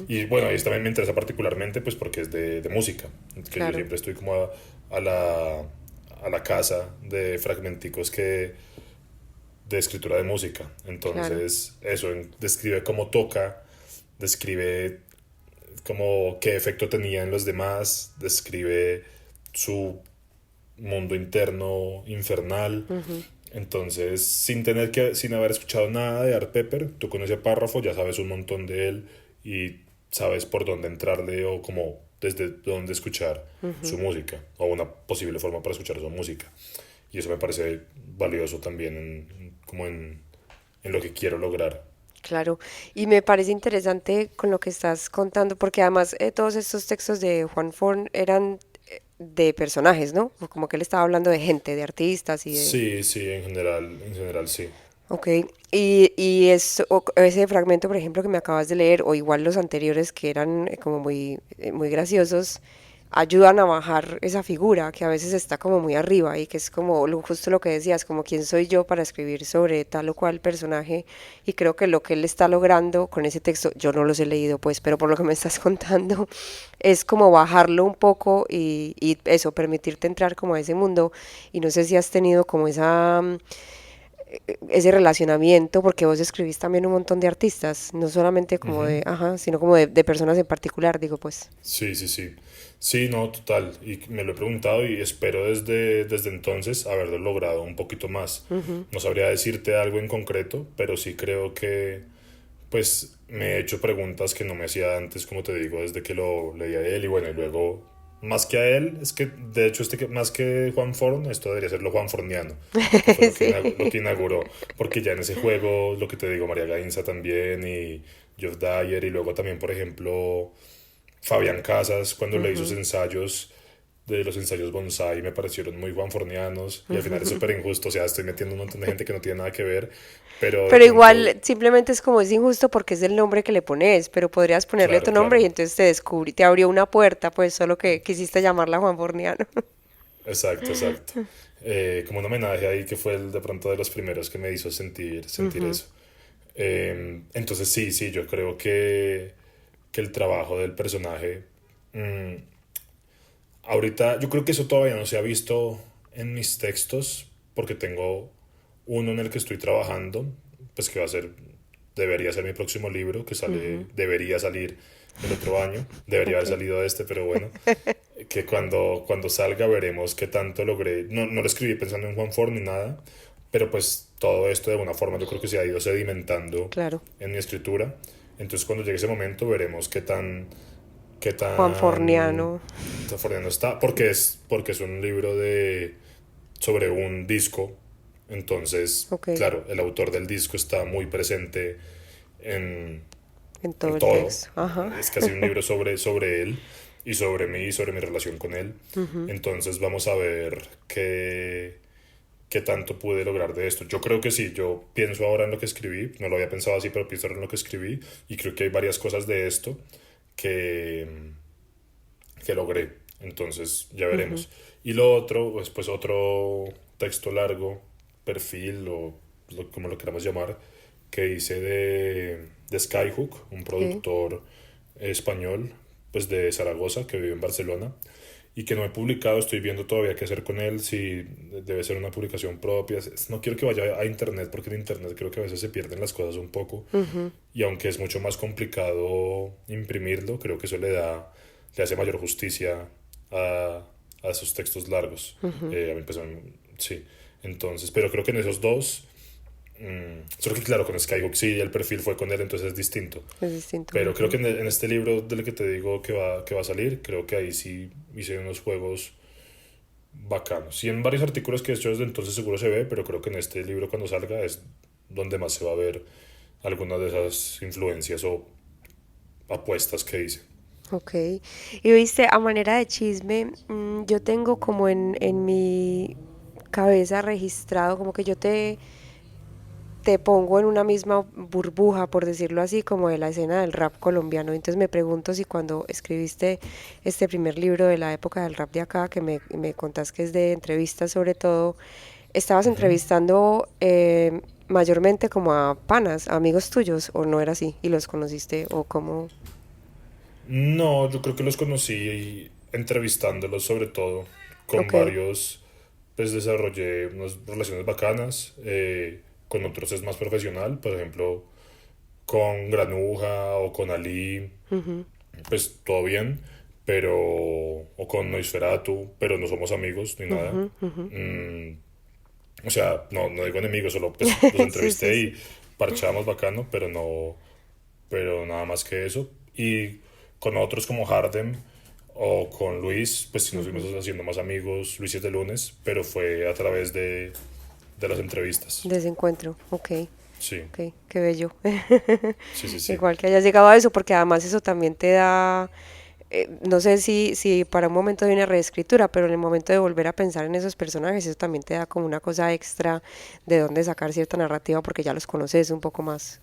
Y bueno, y también me interesa particularmente pues porque es de música, que yo Claro. siempre estoy a la casa de fragmenticos que de escritura de música. Claro. Entonces, eso, describe cómo toca, describe como qué efecto tenía en los demás, describe su mundo interno infernal. Ujú. Entonces, sin haber escuchado nada de Art Pepper, tú con ese párrafo ya sabes un montón de él y sabes por dónde entrarle o como desde dónde escuchar su música o una posible forma para escuchar su música. Y eso me parece valioso también en lo que quiero lograr. Claro, y me parece interesante con lo que estás contando, porque además todos estos textos de Juan Forn eran de personajes, ¿no? Como que él estaba hablando de gente, de artistas y de... Sí, sí, en general sí. Ok, y ese fragmento, por ejemplo, que me acabas de leer, o igual los anteriores que eran como muy graciosos, ayudan a bajar esa figura que a veces está como muy arriba y que es como justo lo que decías, como quién soy yo para escribir sobre tal o cual personaje. Y creo que lo que él está logrando con ese texto, yo no los he leído pues, pero por lo que me estás contando, es como bajarlo un poco y eso, permitirte entrar como a ese mundo. Y no sé si has tenido como ese relacionamiento, porque vos escribís también un montón de artistas, no solamente como Ujú. de, ajá, sino como de personas en particular, digo pues. Sí, sí, sí. Sí, no, total. Y me lo he preguntado y espero desde entonces haberlo logrado un poquito más. Ujú. No sabría decirte algo en concreto, pero sí creo que pues me he hecho preguntas que no me hacía antes, como te digo, desde que lo leí a él y bueno, y luego más que a él, es que de hecho más que Juan Forn, esto debería ser lo Juan Forniano, que fue lo que Sí. inauguró, porque ya en ese juego, lo que te digo, María Gainza también y Geoff Dyer y luego también, por ejemplo, Fabián Casas, cuando leí sus Ujú. ensayos de los ensayos bonsai me parecieron muy guanfornianos y al final es súper injusto, o sea, estoy metiendo un montón de gente que no tiene nada que ver, pero de Pero pronto, igual simplemente es como es injusto porque es el nombre que le pones, pero podrías ponerle claro, tu nombre claro, y entonces te descubrí, te abrió una puerta, pues solo que quisiste llamarla Juan Forniano. exacto, exacto. Como un homenaje ahí que fue de pronto de los primeros que me hizo sentir Ujú. eso. Entonces sí, sí, yo creo que el trabajo del personaje, mm, ahorita, yo creo que eso todavía no se ha visto en mis textos, porque tengo uno en el que estoy trabajando, pues que debería ser mi próximo libro, debería salir el otro año, debería haber Ok. salido este, pero bueno, que cuando salga veremos qué tanto logré. No, no lo escribí pensando en Juan Ford ni nada, pero pues todo esto de alguna forma yo creo que se ha ido sedimentando Claro. en mi escritura. Entonces cuando llegue ese momento veremos qué Juan tan Forniano. Forniano está, porque es un libro sobre un disco. Entonces, Ok. claro, el autor del disco está muy presente en, En todo en el todo. texto. Ajá. Es casi un libro sobre él y sobre mí y sobre mi relación con él. Entonces vamos a ver qué tanto pude lograr de esto. Yo creo que sí, yo pienso ahora en lo que escribí, no lo había pensado así, pero pienso ahora en lo que escribí y creo que hay varias cosas de esto que, que logré. Entonces ya Ujú. veremos. Y lo otro, pues otro texto largo, perfil o como lo queramos llamar, que hice de Skyhook, un Sí. productor español, pues de Zaragoza, que vive en Barcelona, y que no he publicado, estoy viendo todavía qué hacer con él, si debe ser una publicación propia. No quiero que vaya a internet, porque en internet creo que a veces se pierden las cosas un poco, Ujú. y aunque es mucho más complicado imprimirlo, creo que eso le hace mayor justicia a esos textos largos. A mí pues, sí. Entonces, pero creo que en esos dos, solo que claro, con Skyhook sí, el perfil fue con él, entonces es distinto. Es distinto. Pero creo Ujú. que en este libro del que te digo que va a salir, creo que ahí sí hice unos juegos bacanos. Y en varios artículos que he hecho desde entonces seguro se ve, pero creo que en este libro cuando salga es donde más se va a ver algunas de esas influencias o apuestas que hice. Ok. Y viste, a manera de chisme, yo tengo como en mi cabeza registrado, como que yo te pongo en una misma burbuja, por decirlo así, como de la escena del rap colombiano. Entonces me pregunto si cuando escribiste este primer libro de la época del rap de acá, que me contás que es de entrevistas sobre todo, estabas Ujú. entrevistando mayormente como a panas, a amigos tuyos, o no era así, y los conociste, o cómo. No, yo creo que los conocí entrevistándolos sobre todo con Ok. varios, pues desarrollé unas relaciones bacanas. con otros es más profesional, por ejemplo, con Granuja o con Ali, pues todo bien, pero, o con Noisferatu, pero no somos amigos ni nada. Mm, o sea, no digo enemigos, solo pues los Sí, sí, entrevisté sí. y parchamos bacano, pero nada más que eso. Y con otros como Hardem o con Luis, pues sí nos fuimos haciendo más amigos, Luis es de lunes, pero fue a través de las entrevistas. Desencuentro, ok, Sí, ok, qué bello. sí, sí, sí. Igual que hayas llegado a eso, porque además eso también te da, no sé si para un momento de una reescritura, pero en el momento de volver a pensar en esos personajes, eso también te da como una cosa extra de dónde sacar cierta narrativa, porque ya los conoces un poco más.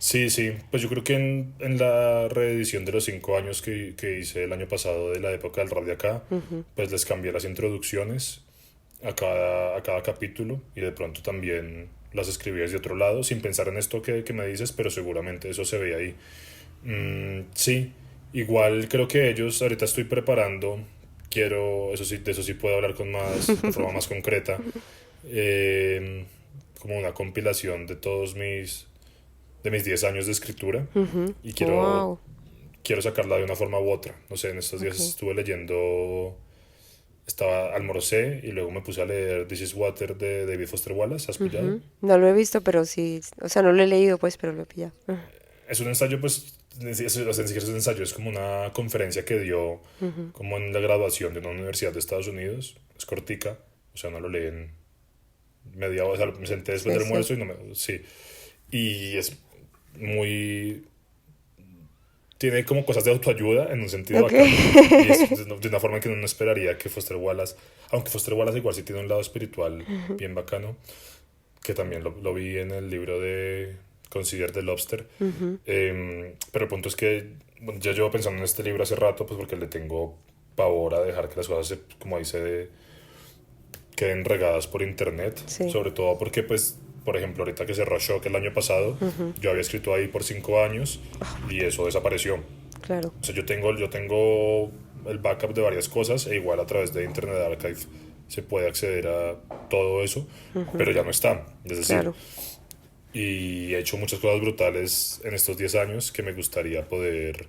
Sí, sí, pues yo creo que en la reedición de los 5 años que hice el año pasado de la época del rap de acá, pues les cambié las introducciones a cada capítulo y de pronto también las escribí desde otro lado, sin pensar en esto que me dices, pero seguramente eso se ve ahí. Sí, igual creo que ellos, ahorita estoy preparando, quiero, eso sí, de eso sí puedo hablar con más, de forma más concreta, eh, como una compilación de mis 10 años de escritura y Wow, quiero sacarla de una forma u otra. No sé, en estos días ok. estuve leyendo, estaba almorcé y luego me puse a leer This is Water de David Foster Wallace. ¿Has pillado? No lo he visto, pero sí, o sea, no lo he leído, pues, pero lo he pillado. Es un ensayo, pues, o sea, ni siquiera es un ensayo, es como una conferencia que dio como en la graduación de una universidad de Estados Unidos. Es cortica, o sea, no lo leí en media hora, o sea, me senté después Sí, del sí. almuerzo y no me... Sí, y es muy tiene como cosas de autoayuda en un sentido Ok. bacano y es de una forma que uno no esperaría que Foster Wallace, aunque Foster Wallace igual sí tiene un lado espiritual bien bacano, que también lo vi en el libro de Consider the Lobster. Pero el punto es que bueno, ya llevo pensando en este libro hace rato, pues porque le tengo pavor a dejar que las cosas, como dice, queden regadas por internet, Sí, sobre todo porque pues por ejemplo, ahorita que cerró Shock el año pasado, yo había escrito ahí por 5 años y eso desapareció. claro, O sea, yo tengo el backup de varias cosas e igual a través de Internet Archive se puede acceder a todo eso, pero ya no está. Es decir, claro. y he hecho muchas cosas brutales en estos 10 años que me gustaría poder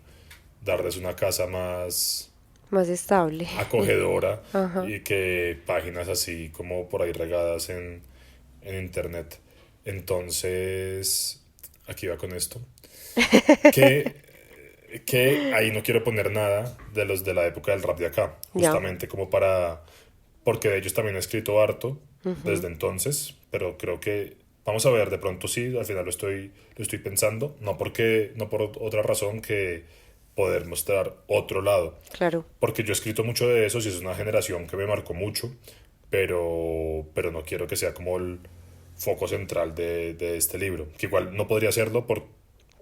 darles una casa más Más estable. acogedora Ajá. y que páginas así como por ahí regadas en Internet. Entonces, aquí va con esto. Que ahí no quiero poner nada de los de la época del rap de acá, Ya. justamente como para, porque de ellos también he escrito harto desde entonces, pero creo que, vamos a ver, de pronto sí, al final lo estoy pensando, no por otra razón que poder mostrar otro lado, Claro. porque yo he escrito mucho de eso y es una generación que me marcó mucho, pero no quiero que sea como el foco central de este libro, que igual no podría serlo Porque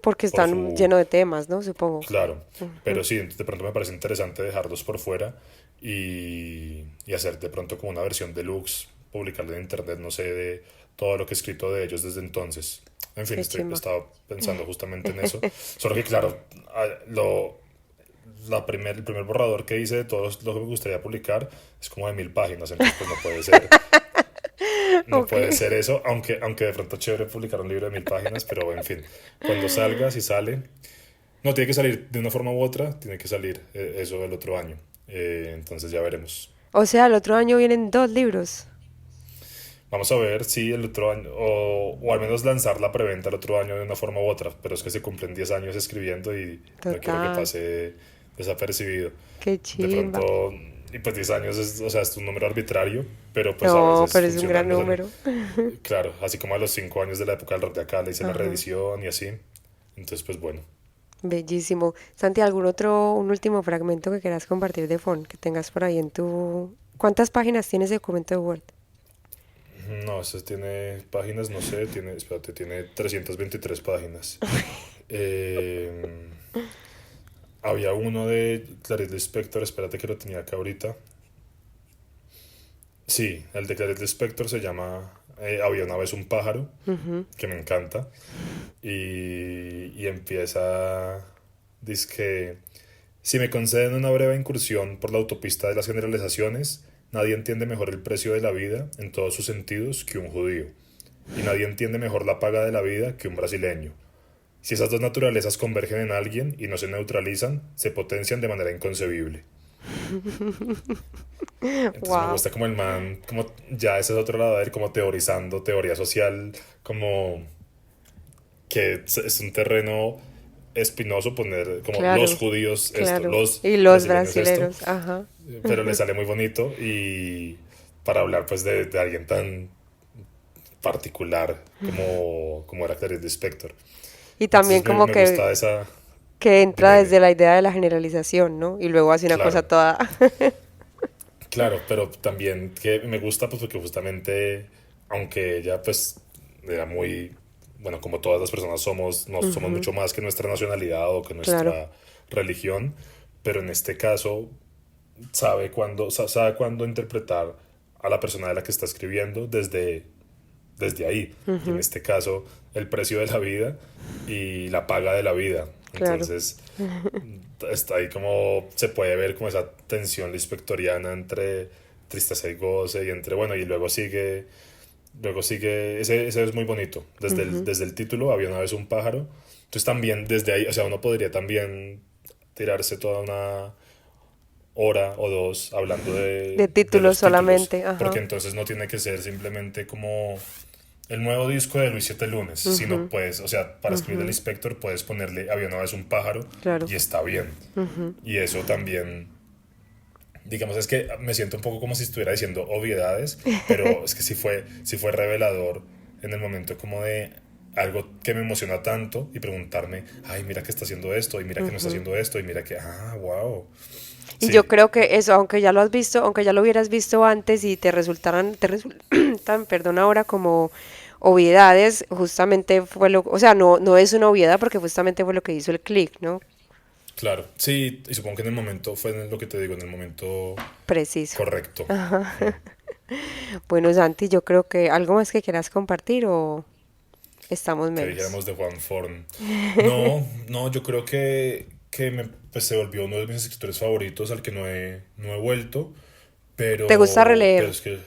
por están su... llenos de temas, ¿no? Supongo. Claro, pero sí, de pronto me parece interesante dejarlos por fuera y hacer de pronto como una versión deluxe, publicarla en internet, no sé, de todo lo que he escrito de ellos desde entonces. En fin, Qué chimba. estaba pensando justamente en eso. Solo que claro, el primer borrador que hice de todo lo que me gustaría publicar es como de 1000 páginas, entonces pues no Ok. puede ser eso, aunque de pronto chévere publicar un libro de 1000 páginas, pero en fin, cuando salga, si sale, no, tiene que salir de una forma u otra, tiene que salir eso el otro año. Entonces ya veremos. O sea, el otro año vienen 2 libros. Vamos a ver si el otro año, o al menos lanzar la preventa el otro año de una forma u otra, pero es que se cumplen 10 años escribiendo y no quiero que Total. pase desapercibido. Qué De chimba. pronto, y pues 10 años es, o sea, es un número arbitrario, pero pues a No, veces pero es un gran funcionan los... número. Claro, así como a los 5 años de la época del rap de acá le hice la Ajá. reedición y así. Entonces, pues bueno. Bellísimo. Santi, un último fragmento que quieras compartir de Fon, que tengas por ahí en tu... ¿Cuántas páginas tiene ese documento de Word? No, este tiene páginas, no sé, espérate, tiene 323 páginas. Eh, había uno de Clarice Lispector, espérate que lo tenía acá ahorita. Sí, el de Clarice Lispector se llama Había una vez un pájaro, que me encanta. Y empieza, dice que si me conceden una breve incursión por la autopista de las generalizaciones, nadie entiende mejor el precio de la vida en todos sus sentidos que un judío. y nadie entiende mejor la paga de la vida que un brasileño. Si esas dos naturalezas convergen en alguien y no se neutralizan, se potencian de manera inconcebible. Entonces me Wow, gusta como el man, como ya ese es otro lado de él, como teorizando teoría social, como que es un terreno espinoso poner como los claro, judíos esto, claro. los Y los brasileños esto, brasileros, ajá. pero le sale muy bonito y para hablar pues de alguien tan particular como era Clarice Lispector. Y también Entonces como me gusta que, esa... que entra Dime, desde dime. la idea de la generalización, ¿no? Y luego hace una cosa Claro, toda... claro, pero también que me gusta pues porque justamente, aunque ella pues era muy, bueno, como todas las personas somos, no somos mucho más que nuestra nacionalidad o que Claro, nuestra religión, pero en este caso sabe cuándo interpretar a la persona de la que está escribiendo desde ahí. Y en este caso, el precio de la vida y la paga de la vida. claro. Entonces, está ahí como se puede ver como esa tensión lispectoriana entre tristeza y goce y entre, bueno, y luego sigue, ese es muy bonito. Desde el título, había una vez un pájaro. Entonces también desde ahí, o sea, uno podría también tirarse toda una hora o dos hablando De de títulos los títulos, solamente, porque ajá. entonces no tiene que ser simplemente como el nuevo disco de Luis Siete Lunes, sino pues, o sea, para escribir el Inspector puedes ponerle había una vez un pájaro Claro. y está bien. Y eso también, digamos, es que me siento un poco como si estuviera diciendo obviedades, pero es que sí fue revelador en el momento como de algo que me emociona tanto y preguntarme, ay, mira que está haciendo esto, y mira que no está haciendo esto, y mira que, wow. Y yo Sí, creo que eso, aunque ya lo has visto, aunque ya lo hubieras visto antes y te resultan, perdón, ahora como obviedades, justamente fue lo, o sea, no, no es una obviedad porque justamente fue lo que hizo el clic, ¿no? claro. Sí, y supongo que en el momento, fue en lo que te digo, en el momento Preciso. correcto. Mm. Bueno, Santi, yo creo que algo más que quieras compartir o estamos Que menos. dijéramos de Juan Forn. No, no, yo creo pues se volvió uno de mis escritores favoritos al que no he vuelto, ¿Te gusta pero releer? es que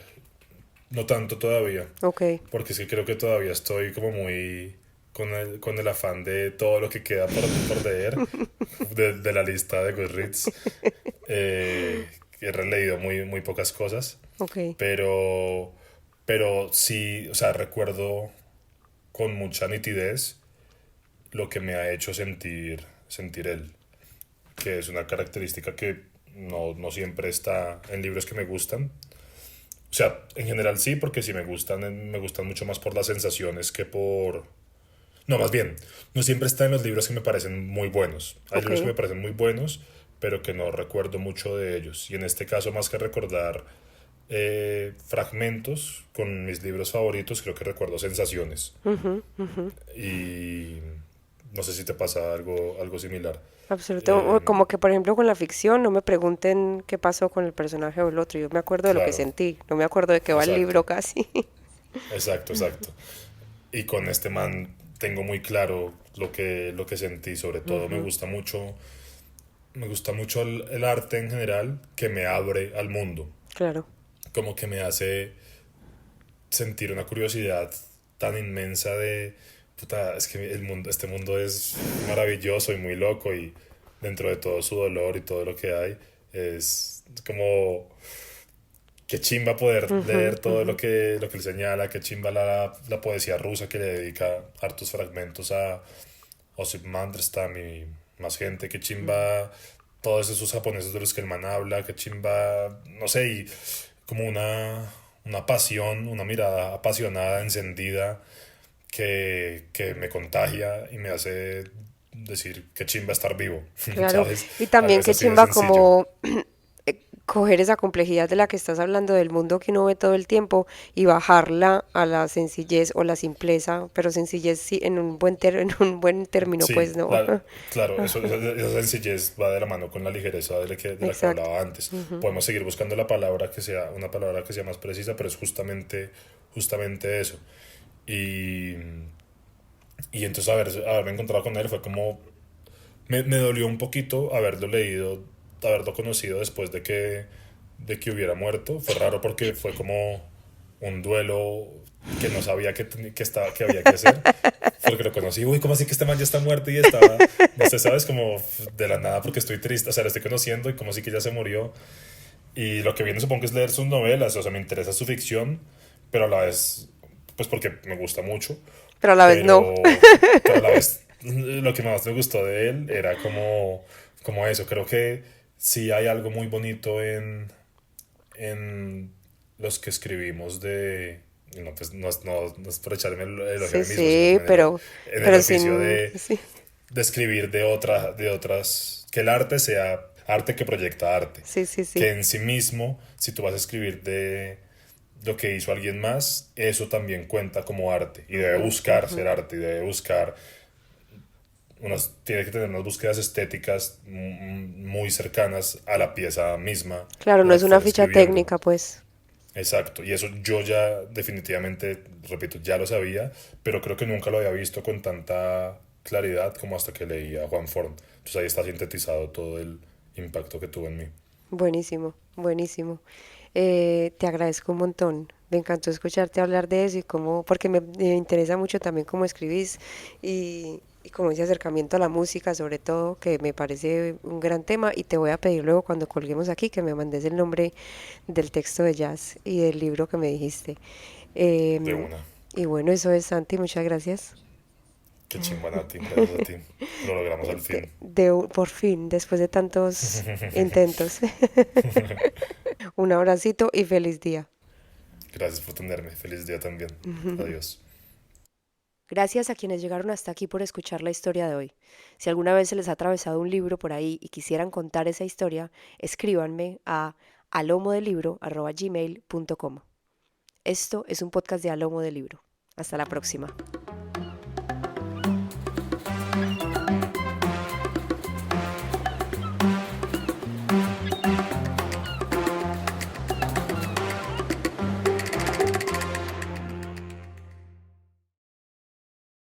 no tanto todavía, Ok. porque es que creo que todavía estoy como muy con el afán de todo lo que queda por leer de la lista de Goodreads. He releído muy pocas cosas, Ok. pero, pero sí, o sea, recuerdo con mucha nitidez lo que me ha hecho sentir él, que es una característica que no siempre está en libros que me gustan. O sea, en general sí, porque si me gustan mucho más por las sensaciones que por... No, más bien, no siempre está en los libros que me parecen muy buenos. Hay Ok. libros que me parecen muy buenos, pero que no recuerdo mucho de ellos. Y en este caso, más que recordar fragmentos con mis libros favoritos, creo que recuerdo sensaciones. Y no sé si te pasa algo similar. Absoluto. Eh, Como que, por ejemplo, con la ficción, no me pregunten qué pasó con el personaje o el otro. Yo me acuerdo de lo que claro, sentí. No me acuerdo de qué va el libro exacto, casi. exacto. Y con este man tengo muy claro lo que sentí, sobre todo me gusta mucho el arte en general que me abre al mundo, Claro. como que me hace sentir una curiosidad tan inmensa de, puta, es que este mundo es maravilloso y muy loco y dentro de todo su dolor y todo lo que hay, es como qué chimba poder leer todo lo que él señala, qué chimba la poesía rusa que le dedica hartos fragmentos a Osip Mandelstam y más gente, qué chimba todos esos japoneses de los que el man habla, qué chimba, no sé, y como una pasión, una mirada apasionada, encendida, que me contagia y me hace decir qué chimba estar vivo, Claro. ¿sabes? Y también Es qué así de chimba sencillo. como coger esa complejidad de la que estás hablando del mundo que uno ve todo el tiempo y bajarla a la sencillez o la simpleza, pero sencillez sí, en un en un buen término, pues Sí, no. claro, esa sencillez va de la mano con la ligereza de la que Exacto. hablaba antes. Podemos seguir buscando la palabra que sea, una palabra que sea más precisa, pero es justamente eso. Y, y entonces haberme encontrado con él fue como, me dolió un poquito haberlo leído, haberlo conocido después de que hubiera muerto. Fue raro porque fue como un duelo que no sabía que había que hacer, porque lo conocí, uy, ¿cómo así que este man ya está muerto y estaba, no sé, sabes, como de la nada porque estoy triste, o sea, lo estoy conociendo y como así que ya se murió. Y lo que viene supongo que es leer sus novelas, o sea, me interesa su ficción, pero a la vez, pues porque me gusta mucho, Pero a la vez no. pero a la vez lo que más me gustó de él era como eso, creo que sí hay algo muy bonito en los que escribimos de... No, pues no es por echarme el elogio a Sí, mí mismo, sino como sí, en el pero oficio sin... Sí. de escribir de otras, que el arte sea arte que proyecta arte, Sí, sí, que sí. en sí mismo, si tú vas a escribir de lo que hizo alguien más, eso también cuenta como arte y debe Ujú, buscar ujú. ser arte y debe buscar tiene que tener unas búsquedas estéticas muy cercanas a la pieza misma Claro, de no la es que una estás ficha escribiendo. técnica, pues. Exacto, y eso yo ya definitivamente, repito, ya lo sabía, pero creo que nunca lo había visto con tanta claridad como hasta que leí a Juan Forn. Entonces ahí está sintetizado todo el impacto que tuvo en mí. Buenísimo, buenísimo. Te agradezco un montón. Me encantó escucharte hablar de eso y cómo, porque me interesa mucho también cómo escribís y como ese acercamiento a la música, sobre todo, que me parece un gran tema. Y te voy a pedir luego cuando colguemos aquí que me mandes el nombre del texto de jazz y del libro que me dijiste. De Em, una. y bueno, eso es, Santi, muchas gracias. Qué chingón a ti, gracias a ti. Lo logramos al fin. Por fin, después de tantos intentos. Un abracito y feliz día. Gracias por tenerme. Feliz día también. Adiós. Gracias a quienes llegaron hasta aquí por escuchar la historia de hoy. Si alguna vez se les ha atravesado un libro por ahí y quisieran contar esa historia, escríbanme a alomodelibro@gmail.com. Esto es un podcast de Alomo del Libro. Hasta la próxima.